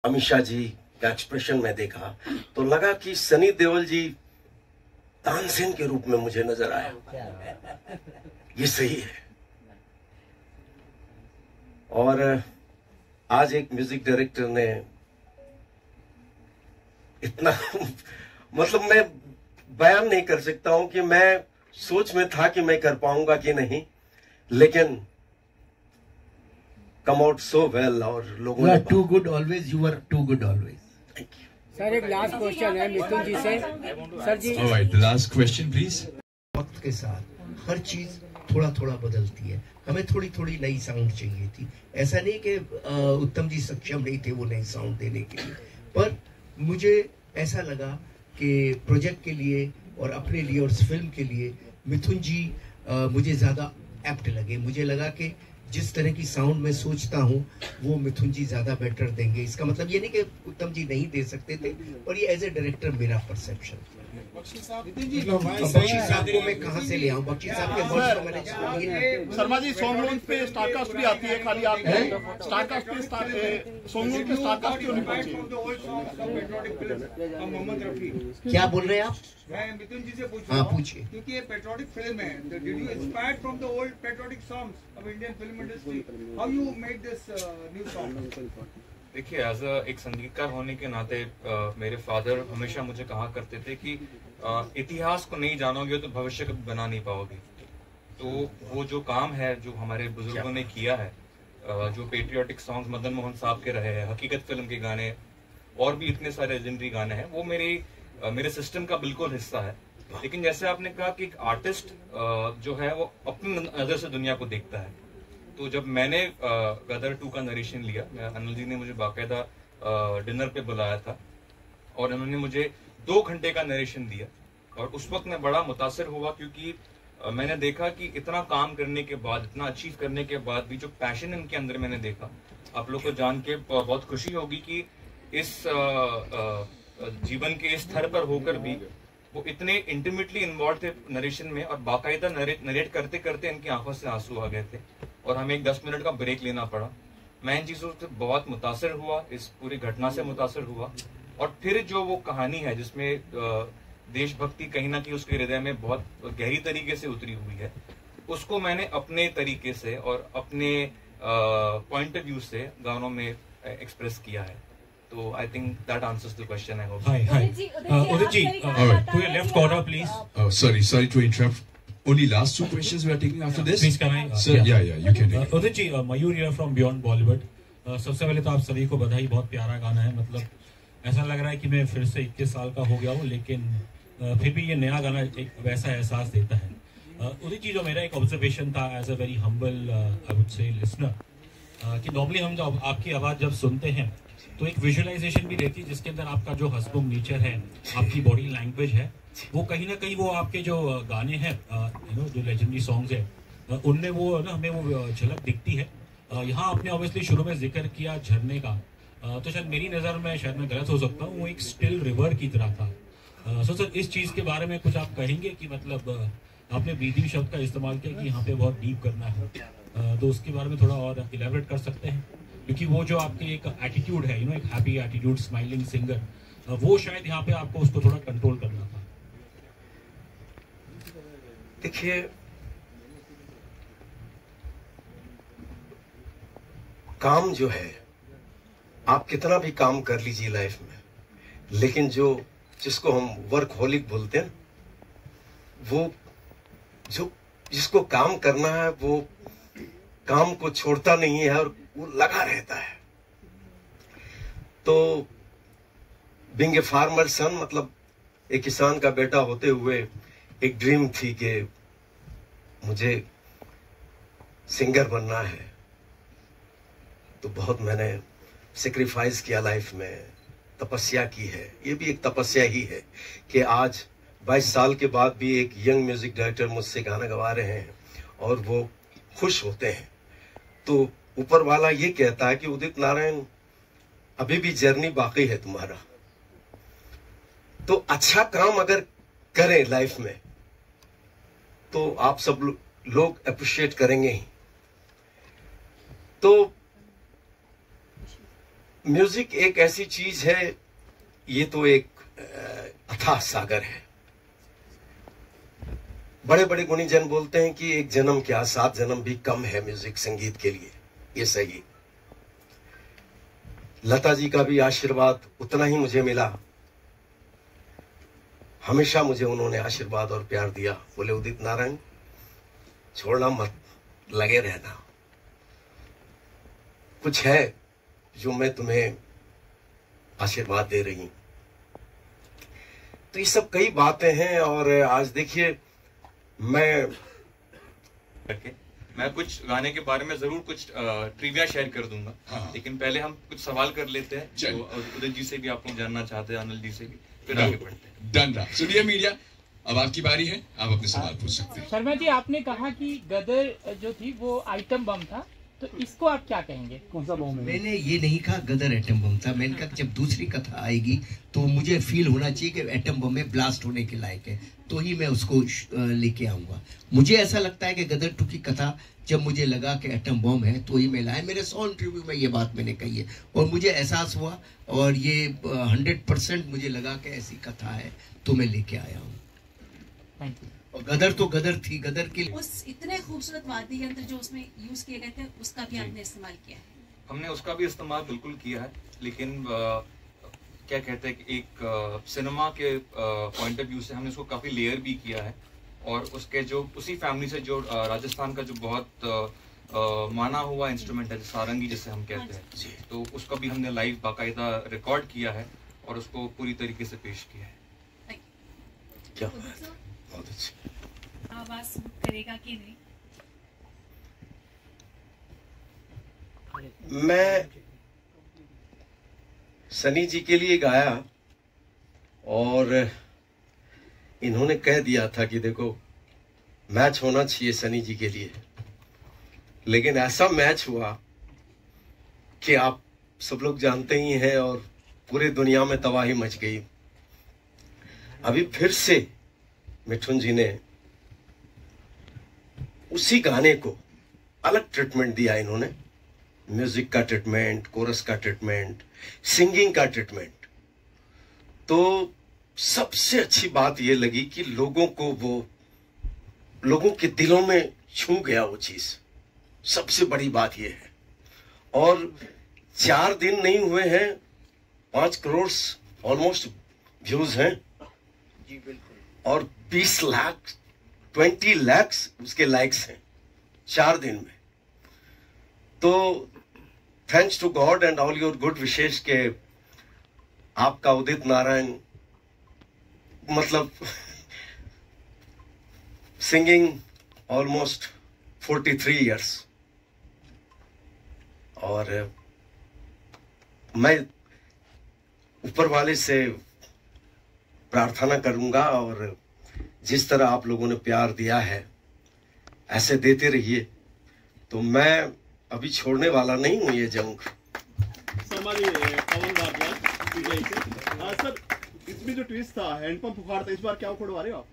अमीषा जी का एक्सप्रेशन में देखा तो लगा कि सनी देओल जी तानसेन के रूप में मुझे नजर आया। ये सही है। और आज एक म्यूजिक डायरेक्टर ने इतना मतलब मैं बयान नहीं कर सकता हूं कि मैं सोच में था कि मैं कर पाऊंगा कि नहीं, लेकिन कम आउट सो वेल और लोगों ने too good always, you are too good always. Thank you sir. एक लास्ट क्वेश्चन है मिथुन जी से। Sir ji, alright, the last question please. वक्त के साथ हर चीज थोड़ा थोड़ा बदलती है, हमें थोड़ी थोड़ी नई साउंड चाहिए थी। ऐसा नहीं कि उत्तम जी सक्षम नहीं थे वो नई साउंड देने के लिए, पर मुझे ऐसा लगा कि प्रोजेक्ट के लिए और अपने लिए और इस फिल्म के लिए मिथुन जी मुझे ज़्यादा एप्ट लगे। मुझे लगा कि जिस तरह की साउंड मैं सोचता हूँ वो मिथुन जी ज़्यादा बेटर देंगे। इसका मतलब ये नहीं कि उत्तम जी नहीं दे सकते थे, और ये एज ए डायरेक्टर मेरा परसेप्शन। बख्शी साहब को मैं कहाँ से ले आऊँ? बख्शी साहब के वर्ड्स तो मैंने शर्मा जी सॉन्ग लॉन्च पे स्टारकास्ट भी आती है, खाली आप स्टारकास्ट पे सॉन्ग लॉन्च पे स्टारकास्ट क्यों नहीं पहुंची? मोहम्मद रफी क्या बोल रहे हैं आप? मैं मिथुन जी से पूछ हाँ पूछिए। क्योंकि ये पेट्रियोटिक फिल्म है, did you inspired from the old patriotic songs of Indian film industry? How you made this new song? देखिए, एज एक संगीतकार होने के नाते मेरे फादर हमेशा मुझे कहा करते थे कि इतिहास को नहीं जानोगे तो भविष्य कभी बना नहीं पाओगे। तो वो जो काम है जो हमारे बुजुर्गों ने किया है, जो पेट्रियोटिक सॉन्ग्स मदन मोहन साहब के रहे हैं, हकीकत फिल्म के गाने और भी इतने सारे लेजेंडरी गाने हैं, वो मेरे सिस्टम का बिल्कुल हिस्सा है। लेकिन जैसे आपने कहा कि एक आर्टिस्ट जो है वो अपनी नजर से दुनिया को देखता है, तो जब मैंने गदर 2 का नरेशन लिया, अनिल जी ने मुझे बाकायदा डिनर पे बुलाया था और उन्होंने मुझे 2 घंटे का नरेशन दिया, और उस वक्त मैं बड़ा मुतासिर हुआ क्योंकि मैंने देखा कि इतना काम करने के बाद, इतना अचीव करने के बाद भी जो पैशन इनके अंदर मैंने देखा, आप लोग को जान के बहुत खुशी होगी कि इस जीवन के इस स्तर पर होकर भी वो इतने इंटीमेटली इन्वॉल्व थे नरेशन में, और बाकायदा नरेट करते करते इनकी आंखों से आंसू आ गए थे और हमें एक 10 मिनट का ब्रेक लेना पड़ा। मैं इन चीजों से बहुत मुतासिर हुआ, इस पूरी घटना से मुतासिर हुआ, और फिर जो वो कहानी है जिसमें देशभक्ति कहीं ना कहीं उसके हृदय में बहुत गहरी तरीके से उतरी हुई है, उसको मैंने अपने तरीके से और अपने पॉइंट ऑफ व्यू से गानों में एक्सप्रेस किया है। तो I think that answers the question. I hope. Hi Udit ji, to your left corner please. Sorry to interrupt. Only last 2 questions we are taking after this. Please, can I? Sir, yeah, you can. Udit ji, Mayur here from Beyond Bollywood. सबसे पहले तो आप सभी को बधाई, बहुत प्यारा गाना है। मतलब ऐसा लग रहा है कि मैं फिर से 21 साल का हो गया हूँ, लेकिन फिर भी ये नया गाना एक वैसा एहसास देता है। उदित जी, जो मेरा एक ऑब्जर्वेशन था as a very humble I would say listener, कि नॉर्मली हम जब आपकी आवाज़ जब सुनते हैं तो एक विजुअलाइजेशन भी रहती है जिसके अंदर आपका जो हसमुख नेचर है, आपकी बॉडी लैंग्वेज है, वो कहीं ना कहीं वो आपके जो गाने हैं जो लेजेंडरी सॉन्ग्स है उनमें वो ना हमें वो झलक दिखती है। यहाँ आपने ऑब्वियसली शुरू में जिक्र किया झरने का, तो शायद मेरी नज़र में, शायद मैं गलत हो सकता हूँ, वो एक स्टिल रिवर की तरह था। सो सर, इस चीज़ के बारे में कुछ आप कहेंगे कि मतलब आपने ब्रीदिंग शब्द का इस्तेमाल किया कि यहाँ पे बहुत डीप करना है, तो उसके बारे में थोड़ा और इलेबरेट कर सकते हैं? क्योंकि वो जो आपकी एक एटीट्यूड है, एक हैप्पी एटीट्यूड, स्माइलिंग सिंगर, वो शायद यहाँ पे आपको उसको थोड़ा कंट्रोल करना था। देखिए, काम जो है, आप कितना भी काम कर लीजिए लाइफ में, लेकिन जिसको हम वर्कहोलिक बोलते हैं, वो जिसको काम करना है वो काम को छोड़ता नहीं है और वो लगा रहता है। तो बीइंग ए फार्मर सन, मतलब एक किसान का बेटा होते हुए एक ड्रीम थी कि मुझे सिंगर बनना है। तो बहुत मैंने सेक्रीफाइस किया लाइफ में, तपस्या की है। ये भी एक तपस्या ही है कि आज 22 साल के बाद भी एक यंग म्यूजिक डायरेक्टर मुझसे गाना गवा रहे हैं और वो खुश होते हैं। तो ऊपर वाला ये कहता है कि उदित नारायण, अभी भी जर्नी बाकी है तुम्हारा। तो अच्छा काम अगर करें लाइफ में तो आप सब लोग अप्रिशिएट करेंगे ही। तो म्यूजिक एक ऐसी चीज है, ये तो एक अथाह सागर है। बड़े बड़े गुणीजन बोलते हैं कि एक जन्म क्या 7 जन्म भी कम है म्यूजिक संगीत के लिए। ये सही। लता जी का भी आशीर्वाद उतना ही मुझे मिला। हमेशा मुझे उन्होंने आशीर्वाद और प्यार दिया। बोले उदित नारायण छोड़ना मत, लगे रहना। कुछ है जो मैं तुम्हें आशीर्वाद दे रही हूं। तो ये सब कई बातें हैं। और आज देखिए मैं कुछ गाने के बारे में जरूर कुछ ट्रिविया शेयर कर दूंगा। लेकिन पहले हम कुछ सवाल कर लेते हैं जो उदित जी से भी आप लोग जानना चाहते हैं, अनिल जी से भी, फिर आगे बढ़ते हैं। डन रहा। सो डियर मीडिया, अब आपकी बारी है, आप अपने सवाल पूछ सकते हैं। शर्मा जी, आपने कहा कि गदर जो थी वो आइटम बम था, तो इसको आप क्या कहेंगे? कौन सा बम है? मैंने ये नहीं कहा गदर एटम बम था। मैंने कहा जब दूसरी कथा आएगी तो मुझे फील होना चाहिए कि एटम बम में ब्लास्ट होने के लायक है, तो ही मैं उसको लेके आऊंगा। मुझे ऐसा लगता है कि गदर 2 की कथा जब मुझे लगा कि एटम बम है तो ही मैं लाया। मेरे 100 इंटरव्यू में ये बात मैंने कही है और मुझे एहसास हुआ और ये 100% मुझे लगा कि ऐसी कथा है तो मैं लेके आया हूँ। और गदर तो गदर थी। गदर के उस इतने खूबसूरत वाद्य यंत्र जो उसमें यूज किए गए थे उसका भी आपने इस्तेमाल किया है? हमने उसका भी इस्तेमाल बिल्कुल किया है, लेकिन क्या कहते हैं कि एक सिनेमा के पॉइंट ऑफ व्यू से हमने उसको काफी लेयर भी किया है। और उसके जो उसी फैमिली से जो राजस्थान का जो बहुत माना हुआ इंस्ट्रूमेंट है, सारंगी जिसे हम कहते हैं, तो उसका भी हमने लाइव बाकायदा रिकॉर्ड किया है और उसको पूरी तरीके से पेश किया है। क्या बहुत अच्छा। आवाज करेगा कि नहीं? मैं सनी जी के लिए गाया और इन्होंने कह दिया था कि देखो मैच होना चाहिए सनी जी के लिए, लेकिन ऐसा मैच हुआ कि आप सब लोग जानते ही हैं और पूरे दुनिया में तबाही मच गई। अभी फिर से मिठुन जी ने उसी गाने को अलग ट्रीटमेंट दिया। इन्होंने म्यूजिक का ट्रीटमेंट, कोरस का ट्रीटमेंट, सिंगिंग का ट्रीटमेंट। तो सबसे अच्छी बात यह लगी कि लोगों के दिलों में छू गया वो चीज। सबसे बड़ी बात यह है। और 4 दिन नहीं हुए हैं, 5 करोड़ ऑलमोस्ट व्यूज हैं जी। बिल्कुल। और 20 लाख 20 लाख उसके लाइक्स हैं 4 दिन में। तो thanks to God and all your good विशेष के आपका उदित नारायण मतलब सिंगिंग ऑलमोस्ट 43 इयर्स। और मैं ऊपर वाले से प्रार्थना करूंगा और जिस तरह आप लोगों ने प्यार दिया है ऐसे देते रहिए। तो मैं अभी छोड़ने वाला नहीं हूं ये जंग। सर, इसमें जो ट्विस्ट था, हैंडपंप उखाड़ था, इस बार क्या उखड़वा रहे हो आप?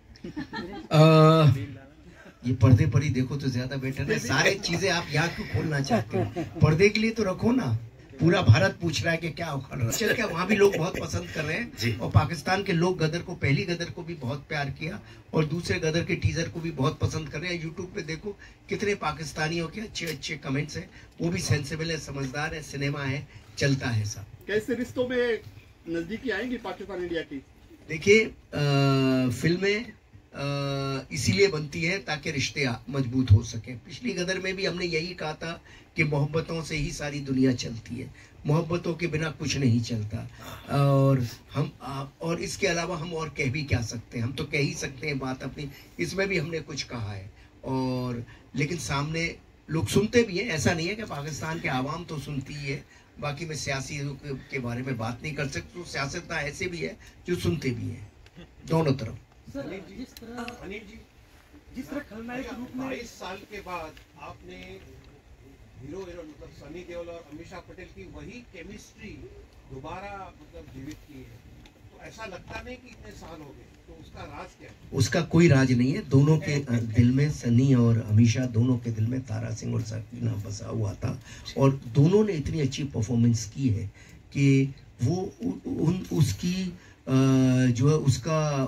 ये पर्दे पर ही देखो तो ज्यादा बेटर है। सारे चीजें आप यहाँ क्यों खोलना चाहते हो? पर्दे के लिए तो रखो ना। पूरा भारत पूछ रहा है कि क्या उखाड़ रहा है। चल क्या वहाँ भी लोग बहुत पसंद कर रहे हैं और पाकिस्तान के लोग गदर को, पहली गदर को भी बहुत प्यार किया और दूसरे गदर के टीजर को भी बहुत पसंद कर रहे हैं। यूट्यूब पे देखो कितने पाकिस्तानियों के अच्छे अच्छे कमेंट्स हैं। वो भी सेंसिबल है, समझदार है, सिनेमा है, चलता है सब। कैसे रिश्तों में नजदीकी आएंगी पाकिस्तान इंडिया की? देखिए फिल्में इसीलिए बनती है ताकि रिश्ते मजबूत हो सके। पिछली गदर में भी हमने यही कहा था कि मोहब्बतों से ही सारी दुनिया चलती है, मोहब्बतों के बिना कुछ नहीं चलता। और इसके अलावा हम और कह भी क्या सकते हैं? हम तो कह ही सकते हैं बात अपनी। इसमें भी हमने कुछ कहा है और लेकिन सामने लोग सुनते भी हैं। ऐसा नहीं है कि पाकिस्तान के आवाम तो सुनती ही है। बाकी मैं सियासी के बारे में बात नहीं कर सकता। तो सियासतदान ऐसे भी है जो सुनते भी हैं, दोनों तरफ। जिस तरह खलनायक के रूप में 22 साल के बाद आपने हीरो मतलब सनी देओल और अमीषा पटेल की वही केमिस्ट्री दोबारा मतलब जीवित की है, तो ऐसा लगता नहीं कि इतने साल हो गए, तो उसका राज क्या है? उसका कोई राज नहीं है। दोनों के दिल में, सनी और अमीषा दोनों के दिल में तारा सिंह और सकीना बसा हुआ था और दोनों ने इतनी अच्छी परफॉर्मेंस की है कि वो उसकी जो है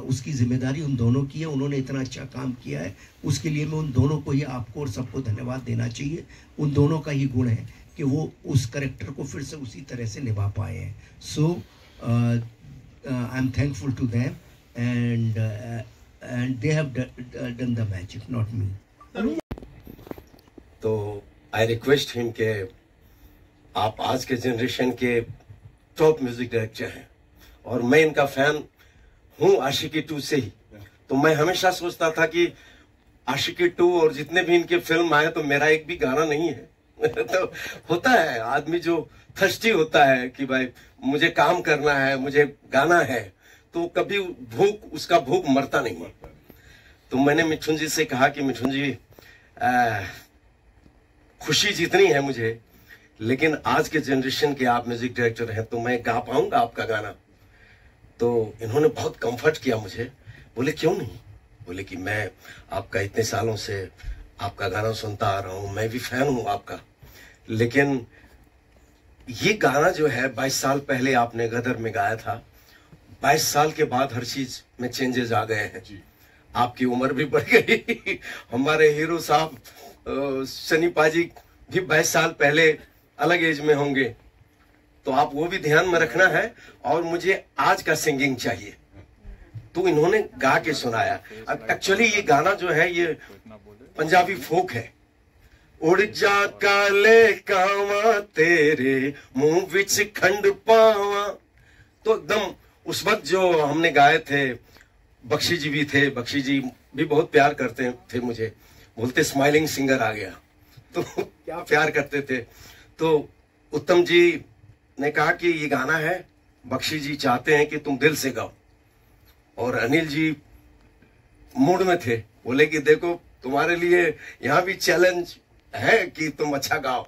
उसकी जिम्मेदारी उन दोनों की है। उन्होंने इतना अच्छा काम किया है, उसके लिए मैं उन दोनों को ही, आपको और सबको धन्यवाद देना चाहिए। उन दोनों का ही गुण है कि वो उस कैरेक्टर को फिर से उसी तरह से निभा पाए हैं। So I am thankful to them and they have done the magic, not me. तो आई रिक्वेस्ट हिम के आप आज के जनरेशन के टॉप म्यूजिक डायरेक्टर हैं और मैं इनका फैन हूं आशिकी 2 से ही। तो मैं हमेशा सोचता था कि आशिकी 2 और जितने भी इनके फिल्म आए तो मेरा एक भी गाना नहीं है। तो होता है आदमी जो थर्स्टी होता है कि भाई मुझे काम करना है, मुझे गाना है, तो कभी उसका भूख मरता नहीं है। तो मैंने मिठुन जी से कहा कि मिठुन जी खुशी जितनी है मुझे, लेकिन आज के जनरेशन के आप म्यूजिक डायरेक्टर हैं तो मैं गा पाऊंगा आपका गाना। तो इन्होंने बहुत कंफर्ट किया मुझे, बोले क्यों नहीं, बोले कि मैं आपका इतने सालों से आपका गाना सुनता आ रहा हूं, मैं भी फैन हूं आपका, लेकिन ये गाना जो है 22 साल पहले आपने गदर में गाया था, 22 साल के बाद हर चीज में चेंजेस आ गए हैं। आपकी उम्र भी बढ़ गई, हमारे हीरो साहब सनी पाजी भी 22 साल पहले अलग एज में होंगे, तो आप वो भी ध्यान में रखना है। और मुझे आज का सिंगिंग चाहिए, तो इन्होंने गा के सुनाया। अब एक्चुअली ये गाना जो है ये पंजाबी फोक है। उड़ जा काले कावा तेरे मुंह विच खंड पावा, तो एकदम उस वक्त जो हमने गाए थे, बख्शी जी भी थे, बख्शी जी भी बहुत प्यार करते थे मुझे, बोलते स्माइलिंग सिंगर आ गया, तो क्या प्यार करते थे। तो उत्तम जी ने कहा कि ये गाना है, बख्शी जी चाहते हैं कि तुम दिल से गाओ, और अनिल जी मूड में थे, बोले कि देखो तुम्हारे लिए यहाँ भी चैलेंज है कि तुम अच्छा गाओ।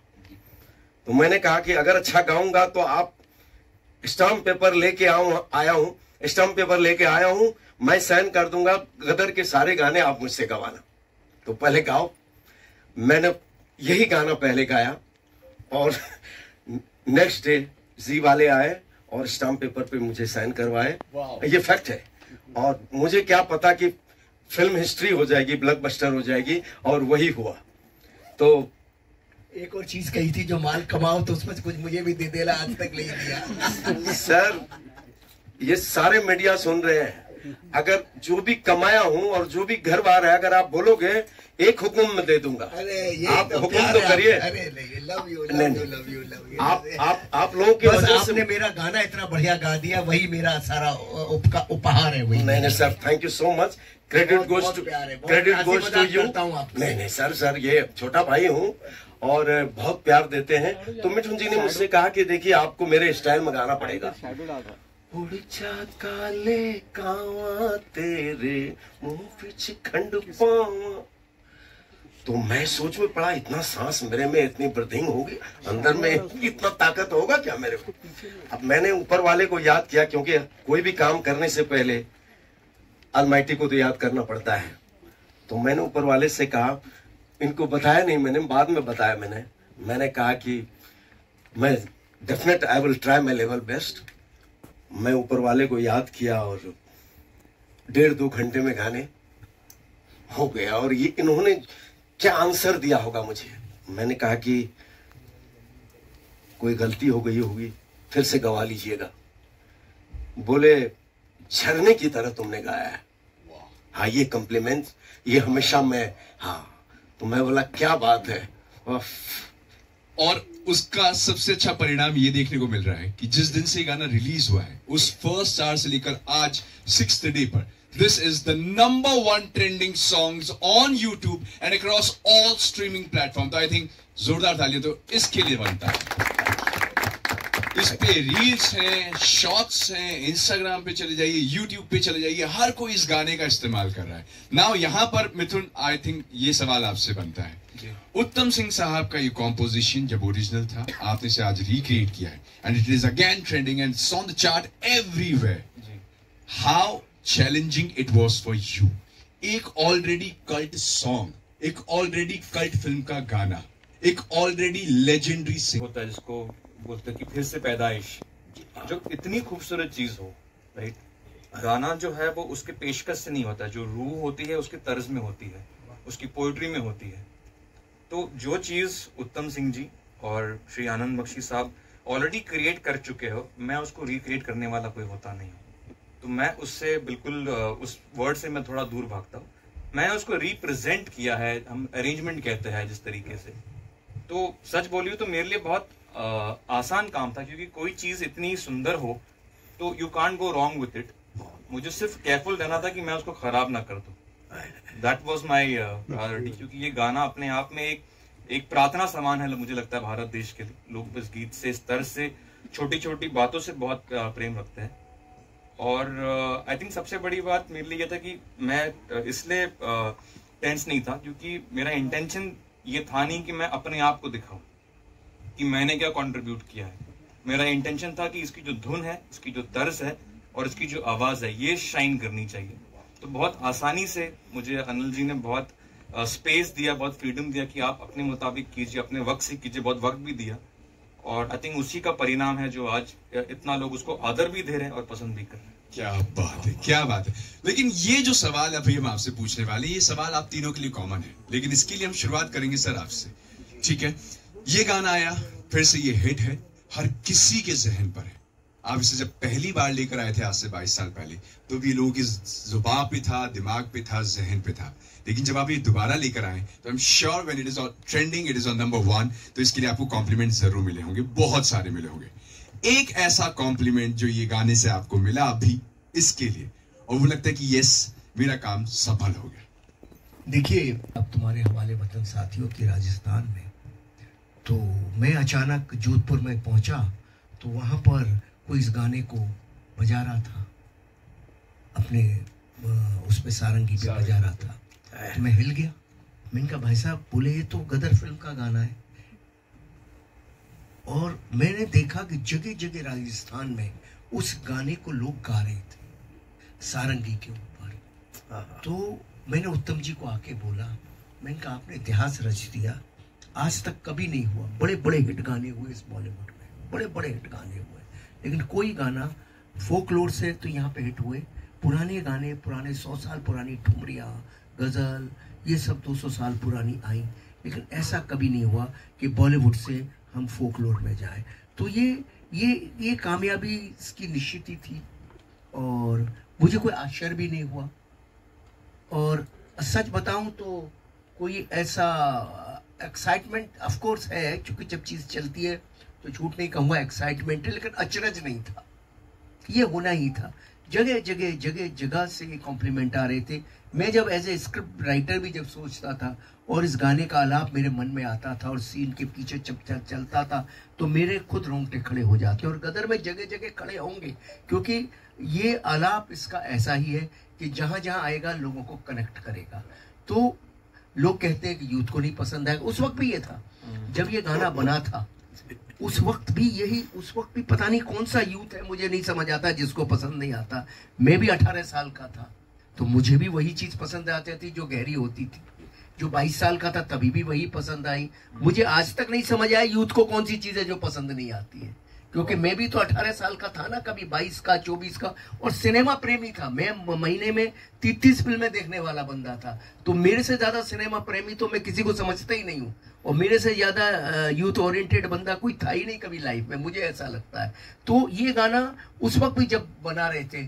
तो मैंने कहा कि अगर अच्छा गाऊंगा तो आप स्टाम्प पेपर लेके आया हूं, स्टाम्प पेपर लेके आया हूं, मैं साइन कर दूंगा गदर के सारे गाने आप मुझसे गवाना, तो पहले गाओ। मैंने यही गाना पहले गाया और नेक्स्ट डे जी वाले आए और स्टाम्प पेपर पे मुझे साइन करवाए। ये फैक्ट है, और मुझे क्या पता कि फिल्म हिस्ट्री हो जाएगी, ब्लॉकबस्टर हो जाएगी, और वही हुआ। तो एक और चीज कही थी, जो माल कमाओ तो उसमें से कुछ मुझे भी दे देना, आज तक नहीं दिया। सर ये सारे मीडिया सुन रहे हैं, अगर जो भी कमाया हूं और जो भी घर बार है, अगर आप बोलोगे एक हुक्म में दे दूंगा। आप तो हुक्म तो करिए। अरे नहीं, love you love you love you love you. आप लोगों की वजह से आपने मेरा गाना इतना बढ़िया गा दिया, वही मेरा सारा उपहार है। वही नहीं sir, thank you so much, credit goes to you. नहीं सर ये छोटा भाई हूँ और बहुत प्यार देते हैं। तो मिठुन जी ने मुझसे कहा कि देखिए आपको मेरे स्टाइल में गाना पड़ेगा। उड़ जा काले कावा तेरे मुंह विच खंड पावा, तो मैं सोच में पड़ा, इतना सांस मेरे में, इतनी ब्रीथिंग होगी अंदर में, इतना ताकत होगा क्या मेरे को। अब मैंने ऊपर वाले को याद किया, क्योंकि कोई भी काम करने से पहले अलमाइटी को तो याद करना पड़ता है। तो मैंने ऊपर वाले से कहा, इनको बताया नहीं मैंने, बाद में बताया मैंने कहा कि मैं definite I will try my level best. मैं ऊपर वाले को याद किया और 1.5-2 घंटे में गाने हो गया। और ये इन्होंने क्या आंसर दिया होगा मुझे, मैंने कहा कि कोई गलती हो गई होगी, फिर से गवा लीजिएगा। बोले झरने की तरह तुमने गाया है। हाँ ये कॉम्प्लीमेंट, ये हमेशा मैं, हाँ। तो मैं बोला क्या बात है। और उसका सबसे अच्छा परिणाम ये देखने को मिल रहा है कि जिस दिन से ये गाना रिलीज हुआ है, उस फर्स्ट आवर से लेकर आज 6th डे पर, this is the number 1 trending songs on YouTube and across all streaming platform। तो आई थिंक जोरदार तालियां तो इसके लिए बनता है। इस पे रील्स हैं, शॉर्ट्स हैं, इंस्टाग्राम पे चले जाइए, यूट्यूब पे चले जाइए, हर कोई इस गाने का इस्तेमाल कर रहा है। नाउ यहाँ पर मिथुन, आई थिंक ये सवाल आपसे बनता है, उत्तम सिंह साहब का ये कॉम्पोजिशन जब ओरिजिनल था, आपने इसे आज रिक्रिएट किया है and it is again trending and it's on the chart everywhere. How challenging it was for you, एक ऑलरेडी कल्ट सॉन्ग, एक ऑलरेडी कल्ट फिल्म का गाना, एक ऑलरेडी लेजेंडरी सिंगर होता है जिसको बोलते हैं कि फिर से पैदाइश, जो इतनी खूबसूरत चीज हो, राइट, गाना जो है वो उसके पेशकश से नहीं होता, जो रूह होती है उसके तर्ज में होती है, उसकी पोइट्री में होती है। तो जो चीज उत्तम सिंह जी और श्री आनंद बख्शी साहब ऑलरेडी क्रिएट कर चुके हो, मैं उसको रिक्रिएट करने वाला कोई होता नहीं हूँ। तो मैं उससे बिल्कुल उस वर्ड से मैं थोड़ा दूर भागता हूँ। मैंने उसको रिप्रेजेंट किया है, हम अरेंजमेंट कहते हैं जिस तरीके से। तो सच बोलियो तो मेरे लिए बहुत आसान काम था, क्योंकि कोई चीज इतनी सुंदर हो तो you can't go wrong with it. मुझे सिर्फ केयरफुल रहना था कि मैं उसको खराब ना कर दूं। दैट वाज माय प्रायोरिटी, क्योंकि ये गाना अपने आप में एक प्रार्थना समान है मुझे लगता है भारत देश के लिए। लोग इस गीत से, इस तरह से, छोटी छोटी बातों से बहुत प्रेम रखते हैं। और आई थिंक सबसे बड़ी बात मेरे लिए ये था कि मैं इसलिए टेंस नहीं था क्योंकि मेरा इंटेंशन ये था नहीं कि मैं अपने आप को दिखाऊं कि मैंने क्या कंट्रीब्यूट किया है। मेरा इंटेंशन था कि इसकी जो धुन है, इसकी जो तर्ज है और इसकी जो आवाज है, ये शाइन करनी चाहिए। तो बहुत आसानी से मुझे अनिल जी ने बहुत स्पेस दिया, बहुत फ्रीडम दिया कि आप अपने मुताबिक कीजिए, अपने वक्त से कीजिए, बहुत वक्त भी दिया। और आई थिंक उसी का परिणाम है जो आज इतना लोग उसको आदर भी दे रहे हैं और पसंद भी कर रहे हैं। क्या बात है, क्या बात है। लेकिन ये जो सवाल अभी हम आपसे पूछने वाले, ये सवाल आप तीनों के लिए कॉमन है, लेकिन इसके लिए हम शुरुआत करेंगे सर आपसे, ठीक है। ये गाना आया, फिर से ये हिट है, हर किसी के जहन पर है। आप इसे जब पहली बार लेकर आए थे आज से 22 साल पहले, तो भी लोगों की जुबान पे था, दिमाग पे था, जहन पे था। लेकिन जब आप ये दोबारा लेकर आए तो I am sure when it is on trending, it is on number 1, तो इसके लिए आपको कॉम्प्लीमेंट जरूर मिले होंगे, बहुत सारे मिले होंगे। एक ऐसा कॉम्प्लीमेंट जो ये गाने से आपको मिला अभी इसके लिए, और वो लगता है कि यस, मेरा काम सफल हो गया। देखिए, अब तुम्हारे हवाले वतन साथियों की राजस्थान में, तो मैं अचानक जोधपुर में पहुंचा तो वहां पर कोई इस गाने को बजा रहा था, अपने उस पे सारंगी पे बजा रहा था। तो मैं हिल गया। मैंने कहा भाई साहब, बोले ये तो गदर फिल्म का गाना है। और मैंने देखा कि जगह जगह राजस्थान में उस गाने को लोग गा रहे थे सारंगी के ऊपर। तो मैंने उत्तम जी को आके बोला, मैंने कहा आपने इतिहास रच दिया, आज तक कभी नहीं हुआ। बड़े बड़े हिट गाने हुए इस बॉलीवुड में, बड़े बड़े हिट गाने हुए, लेकिन कोई गाना फोकलोर से तो यहाँ पे हिट हुए। पुराने गाने, पुराने 100 साल पुरानी ठुमरियाँ, गजल, ये सब 200 साल पुरानी आई, लेकिन ऐसा कभी नहीं हुआ कि बॉलीवुड से हम फोकलोर में जाए। तो ये कामयाबी इसकी निश्चित ही थी और मुझे कोई आश्चर्य भी नहीं हुआ। और सच बताऊं तो कोई ऐसा एक्साइटमेंट ऑफ कोर्स है, क्योंकि जब चीज चलती है तो झूठ नहीं कहूँगा एक्साइटमेंट है, लेकिन अचरज नहीं था, ये होना ही था। जगह जगह जगह जगह से ये कॉम्प्लीमेंट आ रहे थे। मैं जब एज ए स्क्रिप्ट राइटर भी जब सोचता था और इस गाने का आलाप मेरे मन में आता था और सीन के पीछे चलता था, तो मेरे खुद रोंगटे खड़े हो जाते। और गदर में जगह जगह खड़े होंगे, क्योंकि ये आलाप इसका ऐसा ही है कि जहां जहां आएगा लोगों को कनेक्ट करेगा। तो लोग कहते हैं कि यूथ को नहीं पसंद आएगा, उस वक्त भी ये था जब ये गाना बना था, उस वक्त भी पता नहीं कौन सा यूथ है, मुझे नहीं समझ आता जिसको पसंद नहीं आता। मैं भी 18 साल का था तो मुझे भी वही चीज पसंद आती थी जो गहरी होती थी। जो 22 साल का था तभी भी वही पसंद आई। मुझे आज तक नहीं समझ आया यूथ को कौन सी चीज है जो पसंद नहीं आती है, क्योंकि मैं भी तो 18 साल का था ना, कभी 22 का, 24 का, और सिनेमा प्रेमी था। मैं महीने में 30 फिल्में देखने वाला बंदा था। तो मेरे से ज्यादा सिनेमा प्रेमी तो मैं किसी को समझता ही नहीं हूँ, और मेरे से ज्यादा यूथ ओरिएंटेड बंदा कोई था ही नहीं कभी लाइफ में, मुझे ऐसा लगता है। तो ये गाना उस वक्त भी जब बना रहे थे,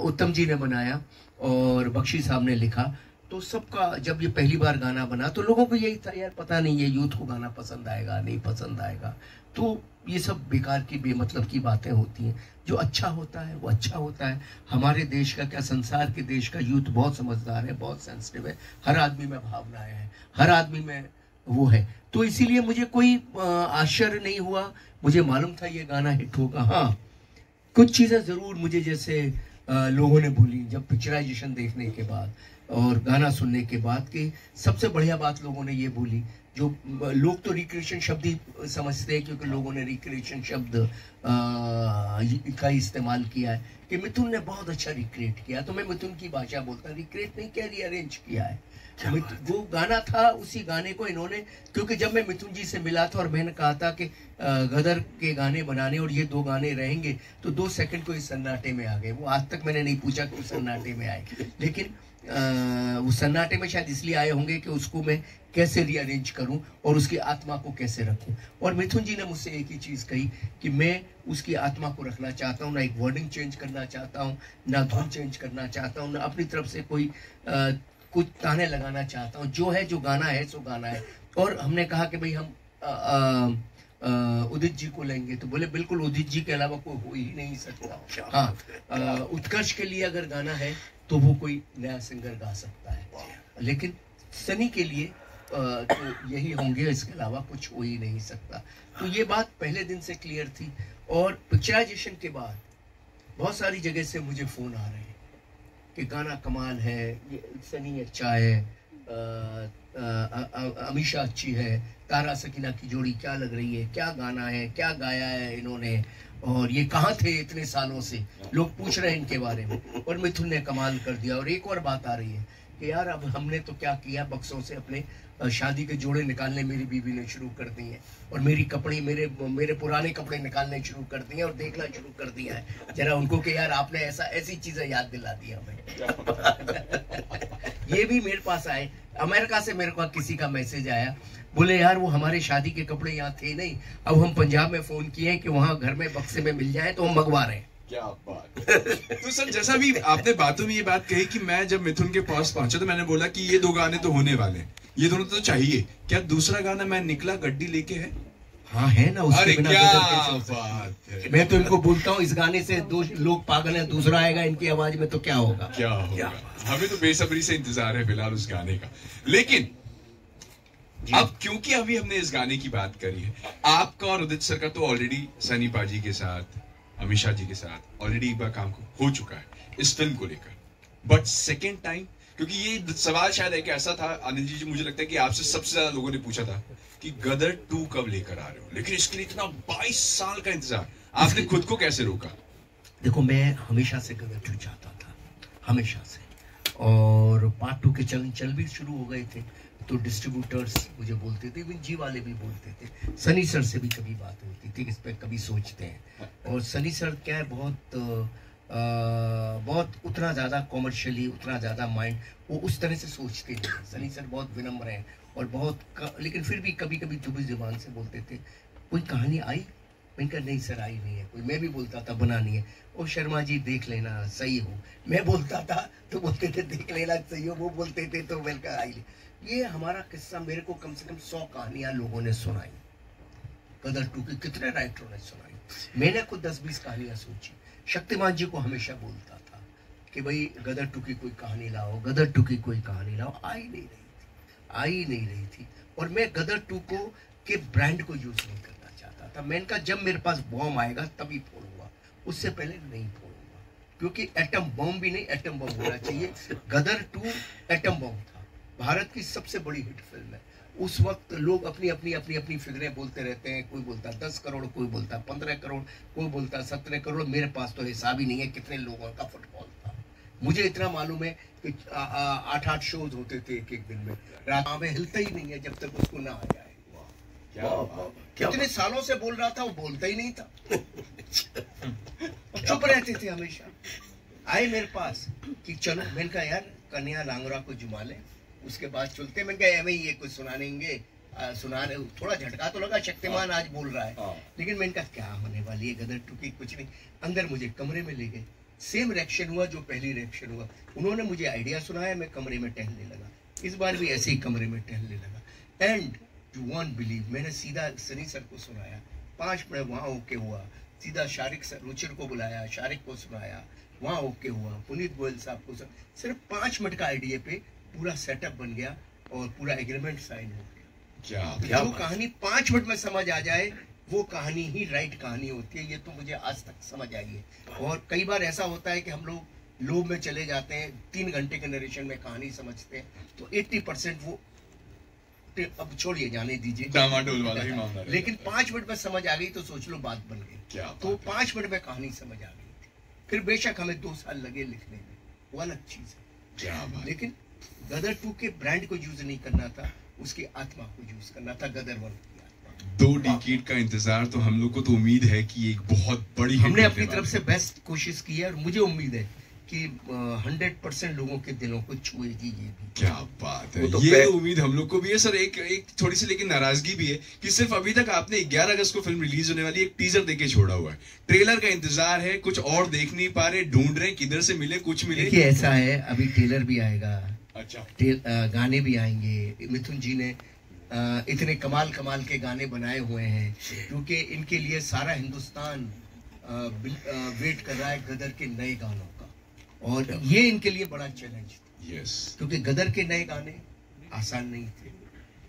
उत्तम जी ने बनाया और बख्शी साहब ने लिखा, तो सबका जब ये पहली बार गाना बना तो लोगों को यही था, यार पता नहीं ये यूथ को गाना पसंद आएगा नहीं पसंद आएगा। तो ये सब बेकार की बेमतलब की बातें होती हैं। जो अच्छा होता है वो अच्छा होता है। हमारे देश का क्या, संसार के देश का यूथ बहुत समझदार है, बहुत सेंसिटिव है। हर आदमी में भावनाएं हैं, हर आदमी में वो है। तो इसीलिए मुझे कोई आश्चर्य नहीं हुआ, मुझे मालूम था ये गाना हिट होगा। हाँ, कुछ चीज़ें ज़रूर मुझे जैसे लोगों ने बोली जब पिक्चराइजेशन देखने के बाद और गाना सुनने के बाद, कि सबसे बढ़िया बात लोगों ने ये बोली, जो लोग तो रिक्रिएशन शब्द ही समझते हैं, क्योंकि लोगों ने रिक्रिएशन शब्द का इस्तेमाल किया है कि मिथुन ने बहुत अच्छा रिक्रिएट किया, तो मैं मिथुन की भाषा बोलता, रिक्रिएट नहीं किया, रीअरेंज किया है। वो गाना था, उसी गाने को इन्होंने, क्योंकि जब मैं मिथुन जी से मिला था और मैंने कहा था कि गदर के गाने बनाने और ये 2 गाने रहेंगे, तो 2 सेकंड को इस सन्नाटे में आ गए। वो आज तक मैंने नहीं पूछा कि वो सन्नाटे में आए, लेकिन वो सन्नाटे में शायद इसलिए आए होंगे कि उसको मैं कैसे रीअरेंज करूं और उसकी आत्मा को कैसे रखूं। और मिथुन जी ने मुझसे एक ही चीज़ कही कि मैं उसकी आत्मा को रखना चाहता हूं, ना एक वर्डिंग चेंज करना चाहता हूं, ना धुन चेंज करना चाहता हूं, ना अपनी तरफ से कोई कुछ ताने लगाना चाहता हूं। जो है, जो गाना है सो गाना है। और हमने कहा कि भाई हम उदित जी को लेंगे, तो बोले बिल्कुल उदित जी के अलावा कोई हो ही नहीं सकता। हाँ, उत्कर्ष के लिए अगर गाना है तो वो कोई नया सिंगर गा सकता है, लेकिन सनी के लिए तो यही होंगे, इसके अलावा कुछ हो ही नहीं सकता। तो ये बात पहले दिन से क्लियर थी। और पिक्चराइजेशन के बाद बहुत सारी जगह से मुझे फ़ोन आ रहे हैं कि गाना कमाल है, ये सनी अच्छा है, अमीशा अच्छी है, तारा सकीना की जोड़ी क्या लग रही है, क्या गाना है, क्या गाया है इन्होंने, और ये कहाँ थे इतने सालों से, लोग पूछ रहे हैं इनके बारे में। और मिथुन ने कमाल कर दिया। और एक और बात आ रही है कि यार अब हमने तो क्या किया, बक्सों से अपने शादी के जोड़े निकालने मेरी बीवी ने शुरू कर दी है, और मेरी कपड़े मेरे पुराने कपड़े निकालने शुरू कर दिए और देखना शुरू कर दिया है जरा उनको कि यार आपने ऐसी चीजें याद दिला दी हमें। ये भी मेरे पास आए, अमेरिका से मेरे पास किसी का मैसेज आया, बोले यार वो हमारे शादी के कपड़े यहाँ थे नहीं, अब हम पंजाब में फोन किए कि वहाँ घर में बक्से में मिल जाए, तो हम मंगवा रहे हैं। क्या बात। तो सर जैसा भी आपने बातों में ये बात कही कि मैं जब मिथुन के पास पहुंचा तो मैंने बोला कि ये 2 गाने तो होने वाले हैं, ये दोनों तो चाहिए। क्या दूसरा गाना मैं निकला गड्डी लेके है? हाँ है ना, उसके बिना क्या बात है। मैं तो इनको बोलता हूँ इस गाने से 2 लोग पागल हैं, दूसरा आएगा इनकी आवाज में तो क्या होगा। क्या होगा। हमें तो बेसब्री से इंतजार है फिलहाल उस गाने का। लेकिन अब क्योंकि अभी हमने इस गाने की बात करी है, आपका और उदित सर का तो ऑलरेडी सनी पाजी के साथ, अमीशा जी के साथ ऑलरेडी एक बार काम हो चुका है इस फिल्म को लेकर, बट सेकेंड टाइम, क्योंकि ये सवाल शायद एक ऐसा था आनंद जी, मुझे लगता है कि आपसे सबसे ज्यादा लोगों ने पूछा था कि गदर 2 कब लेकर आ रहे हो, लेकिन इसके लिए इतना 22 साल का इंतजार, आपने खुद को कैसे रोका? देखो मैं हमेशा से गदर 2 चाहता था, हमेशा से, और पार्ट 2 के चल भी शुरू हो गए थे, तो डिस्ट्रीब्यूटर्स मुझे बोलते थे, इवन जी वाले भी बोलते थे, सनी सर से भी कभी बात होती थी, इस पर कभी सोचते हैं। और सनी सर क्या है, बहुत उतना ज़्यादा कॉमर्शियली, उतना ज़्यादा माइंड वो उस तरह से सोचते नहीं। सनी सर बहुत विनम्र हैं और लेकिन फिर भी कभी कभी जुबी ज़ुबान से बोलते थे, कोई कहानी आई? मैंने कहा नहीं सर, आई नहीं है कोई। मैं भी बोलता था बनानी है, ओ शर्मा जी देख लेना सही हो, मैं बोलता था तो बोलते थे देख लेना सही हो, वो बोलते थे तो मैंने कहा आई। ये हमारा किस्सा मेरे को कम से कम 100 कहानियां लोगों ने सुनाई, गदर 2 की कितने राइटरों ने सुनाई, मैंने खुद 10-20 कहानियां सोची। शक्तिमान जी को हमेशा बोलता था कि भाई गदर 2 की कोई कहानी लाओ, गदर 2 की कोई कहानी लाओ, आई नहीं रही थी। और मैं गदर 2 को के ब्रांड को यूज नहीं करना चाहता था। मैंने कहा जब मेरे पास बॉम्ब आएगा तभी फोड़ूंगा, उससे पहले नहीं फोड़ूंगा, क्योंकि एटम बॉम्ब भी नहीं, एटम बॉम्ब होना चाहिए। गदर 2 एटम बॉम्ब था, भारत की सबसे बड़ी हिट फिल्म है। उस वक्त लोग अपनी फिगरें बोलते रहते हैं, कोई बोलता 10 करोड़, कोई बोलता 15 करोड़, कोई बोलता 17 करोड़। मेरे पास तो हिसाब ही नहीं है कितने लोगों का फुटबॉल था। मुझे इतना मालूम है कि 8-8 शोज होते थे एक दिन में, रात में हिलता ही नहीं है जब तक उसको ना आ जाए। कितने सालों से बोल रहा था, वो बोलता ही नहीं था, चुप रहते थे हमेशा। आए मेरे पास कि चलो, मैंने कहा यार कन्या लांगरा को जुमा ले, उसके बाद चलते। मैंने कहा एवं ये कुछ सुनाएंगे, सुना रहे, थोड़ा झटका तो लगा, शक्तिमान आज बोल रहा है, लेकिन मैंने कहा क्या होने वाली है गदर 2 की, कुछ नहीं। अंदर मुझे कमरे में ले गए, सेम रिएक्शन हुआ जो पहली रिएक्शन हुआ। उन्होंने मुझे आइडिया सुनाया, मैं कमरे में टहलने लगा, इस बार भी ऐसे ही कमरे में टहलने लगा। एंड यू वॉन्ट बिलीव, मैंने सीधा सनी सर को सुनाया, 5 मिनट वहाँ ओके हुआ, सीधा शारिक सर रुचिर को बुलाया, शारिक को सुनाया, वहाँ ओके हुआ, पुनीत गोयल साहब को, सिर्फ 5 मिनट का आइडिया पे पूरा सेटअप बन गया और पूरा एग्रीमेंट साइन हो गया। क्या वो कहानी 5 मिनट में समझ आ जाए, वो कहानी ही राइट कहानी होती है। ये तो मुझे आज तक समझ आई है। और कई बार ऐसा होता है कि हम लोग लोभ में चले जाते हैं, 3 घंटे के नरेशन में कहानी समझते हैं, तो 80% वो अब छोड़िए, जाने दीजिए, डामाडोल वाला ही मामला है। लेकिन 5 मिनट में समझ आ गई तो सोच लो बात बन गई। क्या तो 5 मिनट में कहानी समझ आ गई थी। फिर बेशक हमें 2 साल लगे लिखने में, वो अलग चीज है, क्या बात। लेकिन गदर 2 के ब्रांड को यूज नहीं करना था, उसकी आत्मा को यूज करना था, गदर 1 की आत्मा। 2 डिकेड का इंतजार, तो हम लोग को तो उम्मीद है कि एक बहुत बड़ी हमने अपनी तरफ से बेस्ट कोशिश की है और मुझे उम्मीद है कि 100% लोगों के दिलों को छुएगी ये भी। क्या बात है, वो तो ये उम्मीद हम लोग को भी है सर। एक थोड़ी सी लेकिन नाराजगी भी है कि सिर्फ अभी तक आपने 11 अगस्त को फिल्म रिलीज होने वाली एक टीजर देके छोड़ा हुआ है, ट्रेलर का इंतजार है, कुछ और देख नहीं पा रहे, ढूंढ रहे किधर से मिले, कुछ मिले। देखिए ऐसा है, अभी ट्रेलर भी आएगा, अच्छा, गाने भी आएंगे। मिथुन जी ने इतने कमाल के गाने बनाए हुए हैं, क्योंकि इनके लिए सारा हिंदुस्तान वेट कर रहा है गदर के नए गानों का, और ये इनके लिए बड़ा चैलेंज था। यस, क्योंकि गदर के नए गाने आसान नहीं थे।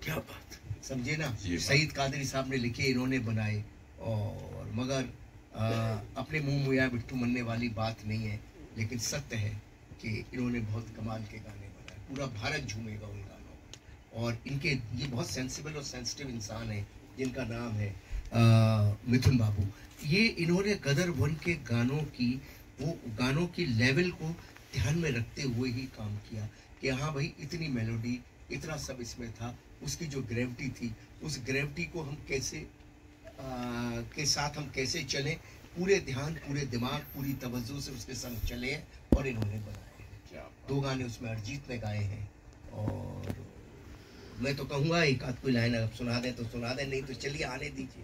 क्या बात, समझे ना? सईद कादरी साहब ने लिखे, इन्होंने बनाए, और मगर अपने मुंह मुया बिट्टू मनने वाली बात नहीं है, लेकिन सत्य है कि इन्होंने बहुत कमाल के गाने बनाए, पूरा भारत झूमेगा उन गानों में। और इनके ये बहुत सेंसिबल और सेंसिटिव इंसान है जिनका नाम है मिथुन बाबू। ये इन्होंने गदर 1 के गानों की लेवल को ध्यान में रखते हुए ही काम किया कि हाँ भाई, इतनी मेलोडी, इतना सब इसमें था, उसकी जो ग्रेविटी थी, उस ग्रेविटी को हम कैसे के साथ हम कैसे चले, पूरे ध्यान, पूरे दिमाग, पूरी तवज्जो से उसके संग चले हैं, और इन्होंने बनाए। 2 गाने उसमें अरिजीत ने गाए हैं, और मैं तो कहूँगा एक आध कोई लाइन अगर सुना दें तो सुना दें, नहीं तो चलिए आने दीजिए।